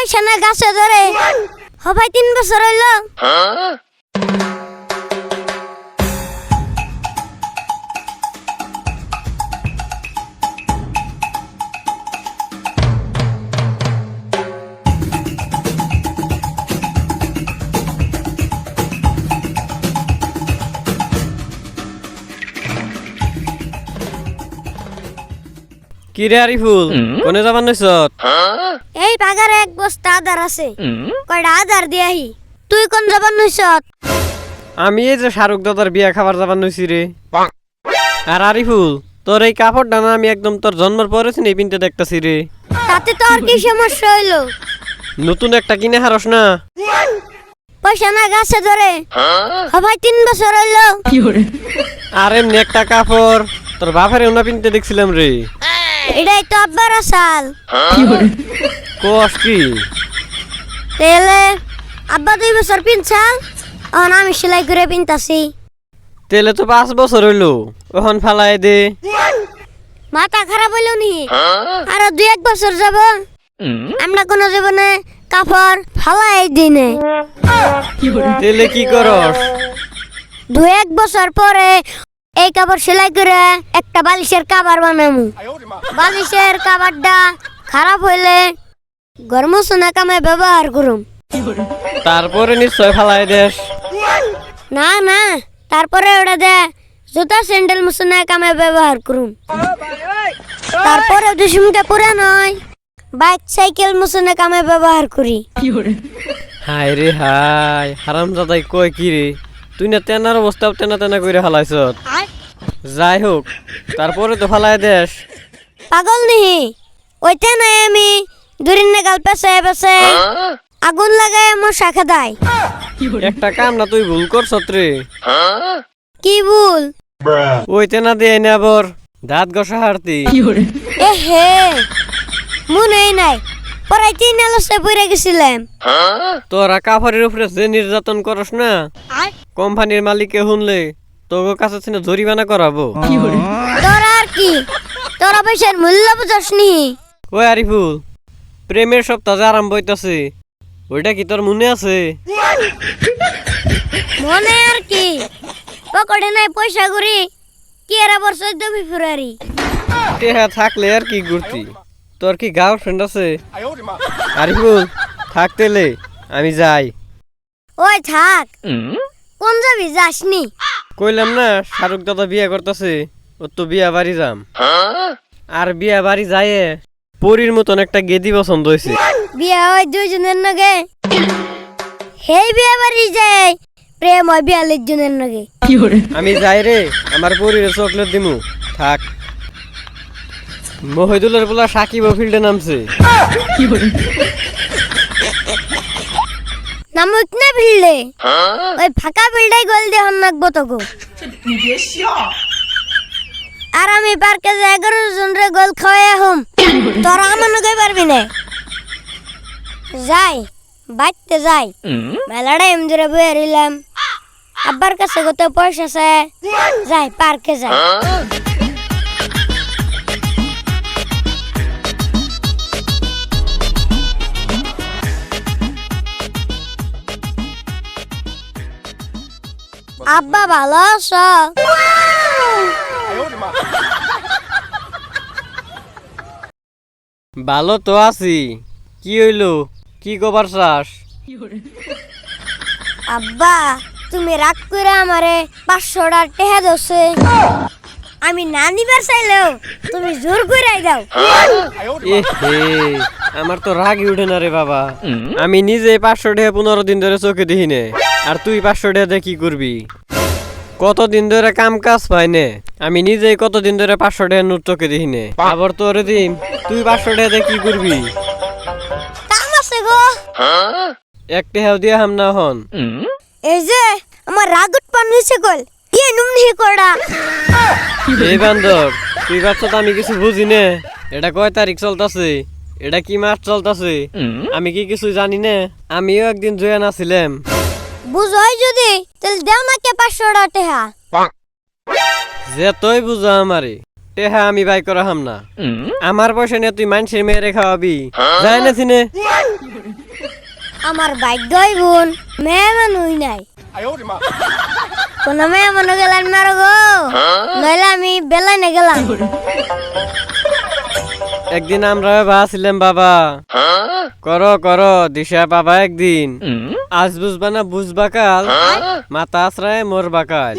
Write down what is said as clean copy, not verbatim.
পয়সা না গাছে ধরে হবাই 3 বছর হইলো। কি রে আরিফুল কোনে যাবার নইছত? এই বাগারে এক বস্তা আদার আছে, কয়টা আদার দিয়াহি। তুই কোন যাবার নইছত? আমি এই যে শাহরুখ দাদার বিয়া খাবার যাবার নইছি রে। আর আরিফুল তোর এই কাপড়টা না আমি একদম তোর জন্মের পরে এই পিনতে দেখতাছি রে। তাতে তোর কি সমস্যা হইলো? নতুন একটা কিনে হারস না? পয়সা না গাছে ধরে হবাই 3 বছর হইলো। আর এমনি একটা কাপড় তোর বাপের ওনা পিনতে দেখছিলাম রে। এটাই তো আব্বার আসাল। কোস কি? তেলে আব্বা 2 বছর পিনছাল, এখন আমি সেলাই করে পিনতাছি। তেলে তো 5 বছর হইলো, ওখান ফালাই দে। মাথা খারাপ হইলো নি? আর 2-1 বছর যাব আমরা কোনো জীবনে কাপড় ফালাই দিনে। তেলে কি করস? 2-1 বছর পরে এই কাপড় সেলাই করে একটা বালিশের কাভার বানামু। বালিশের কাভারটা খারাপ হইলে গরম সোনা কামে ব্যবহার করুম। তারপরে নিশ্চয় ফালাই দেস। না না, তারপরে ওটা দে জুতা স্যান্ডেল মুসনা কামে ব্যবহার করুম। তারপরে দুশমটা পুরা নয়, বাইক সাইকেল মুসনা কামে ব্যবহার করি। হায় রে হায়, হারামজাদাই কয় কি রে? তুই না তেনার অবস্থাও তেনা তেনা করে ফালাইছ। যাই হোক, তারপরে তো ফালাই দেস। পাগল নিহি, ওইটা নাই আমি দুরিন নাগাল পেছে পেছে আগুন লাগায় আমার শাখা দেয়। একটা কাম না তুই ভুল করছত রে। কি ভুল? ওই তেনা দিয়ে এনে আবার দাঁত ঘষা হারতি। এ হে, মনেই নাই, পরাই 3 আলোসে পড়ে গেছিলাম। তোরা কাপড়ের উপরে যে নির্যাতন করস না, কোম্পানির মালিককে শুনলে তোর কাছে ছিল জরিমানা করাবো। তোরা আর কি, তোরা পয়সার মূল্য বুঝস নি? ওই আরিফুল, প্রেমের সপ্তাহ যে আরম্ভ হইতাছে, ওইটা কি তোর মনে আছে? মনে আর কি, পকেটে নাই পয়সা করি কি আর আবার 14 ফেব্রুয়ারি। টেহা থাকলে আর কি ঘুরতি? তোর কি গার্লফ্রেন্ড আছে? আরিফুল থাকতেলে আমি যাই। ওই থাক, কোন যাবি? যাসনি? কইলাম না শাহরুখ দাদা বিয়া করতেছে, ও তো বিয়া বাড়ি যাম। আর বিয়া বাড়ি যাইয়ে পরীর মতন একটা গেদি পছন্দ হয়েছে। বিয়া হয় 2 জনের নগে, হেই বিয়া বাড়ি যায় প্রেম হয় 42 জনের নগে। আমি যাই রে, আমার পরীর চকলেট দিমু। থাক। মহিদুলের বলা সাকিব ফিল্ডে নামছে। নামুক না ভিড়লে, ওই ফাঁকা বিল্ডাই গোল দিয়ে হন্নাকবো তোকে। আর আমি পার্কে 11 জনের গোল খাওয়াই হম, তোরা আমার নগে পারবি না। যাই বাইতে যাই, মেলাটা এমজরে বয়ে রইলাম। আব্বার কাছে কত পয়সা আছে, যাই পার্কে যাই। আব্বা ভালো আছো? ভালো তো আছি। কি হইলো, কি কবার চাস? আব্বা তুমি রাগ করে আমারে 500 টাকা দছে, আমি না নিবার চাইলেও তুমি জোর করে দাও। এ হে, আমার তো রাগই উঠে না রে বাবা। আমি নিজে 500 টাকা 15 দিন ধরে চোখে দেখি নে, আর তুই 500 টাকা দিয়ে কি করবি? কতদিন ধরে কাম কাজ পাই নে, আমি নিজেই কতদিন ধরে 500 টাকা নোট চোখে দেখি নে। আবার তোরে দিন, তুই 500 টাকা দিয়ে কি করবি? কাম আছে গো। এক টাকাও দিয়া হাম না হন। এই যে আমার রাগ উৎপন্ন হয়েছে কল, ইয়ে নুমনি কড়া। এই বান্দর, তুই ভাবছ তো আমি কিছু বুঝি নে? এটা কয় তারিখ চলতাছে, এটা কি মাস চলতাছে, আমি কি কিছু জানি না? আমিও একদিন জয়ান আছিলাম। বুঝই যদি তাহলে দেও নাকি 500 টাকা। যে তুই বুঝা আমারে, টেহা আমি বাই করা হাম না। আমার পয়সা নিয়ে তুই মানুষের মেয়েরে খাওয়াবি, যাই না সিনে। আমার ভাগ্যই বোন মেয়ে মানুষ নাই। কোন মেয়ে মনে গেলাম মারো গো, নইলে আমি বেলা নে গেলাম। একদিন আমরা ভাবছিলাম বাবা, করো করো দিশা বাবা একদিন, আজ বুঝবা না বুঝবা কাল, মাথা আশ্রয় মোর বাকাল।